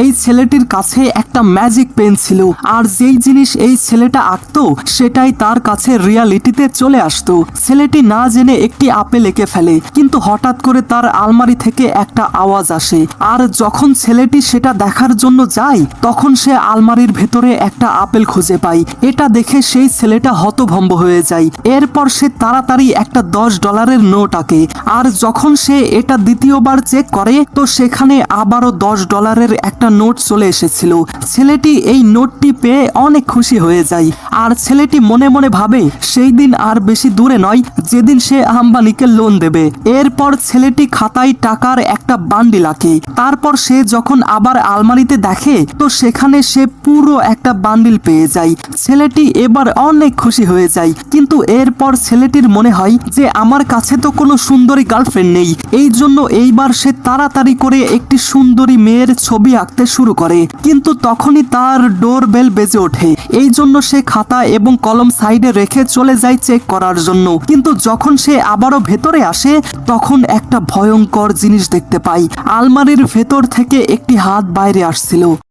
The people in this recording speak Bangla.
এই ছেলেটির কাছে একটা ম্যাজিক পেন ছিল, আর যেই জিনিস এই ছেলেটা আঁকতো সেটাই তার কাছে রিয়ালিটিতে চলে আসতো। ছেলেটি না জেনে একটি আপেল এঁকে ফেলে, কিন্তু হঠাৎ করে তার আলমারি থেকে একটা আওয়াজ আসে, আর যখন ছেলেটি সেটা দেখার জন্য যায় তখন সে আলমারির ভেতরে একটা আপেল খুঁজে পায়। এটা দেখে সেই ছেলেটা হতভম্ব হয়ে যায়। এরপর সে তাড়াতাড়ি একটা $10 নোট আঁকে, আর যখন সে এটা দ্বিতীয়বার চেক করে তো সেখানে আবারও $10 একটা নোট চলে এসেছিল। ছেলেটি এই নোটটি পেয়ে অনেক খুশি হয়ে যায়, আর ছেলেটি মনে মনে ভাবে সেই দিন আর বেশি দূরে নয় যেদিন সে আম্বানিকে লোন দেবে। এরপর ছেলেটি খাতায় টাকার একটা বান্ডিল আঁকে। তারপর সে যখন আবার আলমারিতে দেখে তো সেখানে সে পুরো একটা বান্ডিল পেয়ে যায়। ছেলেটি এবার অনেক খুশি হয়ে যায়, কিন্তু এরপর ছেলেটির মনে হয় যে আমার কাছে তো কোনো সুন্দরী গার্লফ্রেন্ড নেই। এই জন্য এইবার সে তাড়াতাড়ি করে একটি সুন্দরী মেয়ের ছবি আঁকতে শুরু করে, কিন্তু তখনই তার ডোর বেল বেজে ওঠে। এই জন্য সে খাতা এবং কলম সাইডে রেখে চলে যায় চেক করার জন্য, কিন্তু যখন সে আবারও ভেতরে আসে তখন একটা ভয়ঙ্কর জিনিস দেখতে পায়। আলমারির ভেতর থেকে একটি হাত বাইরে আসছিল।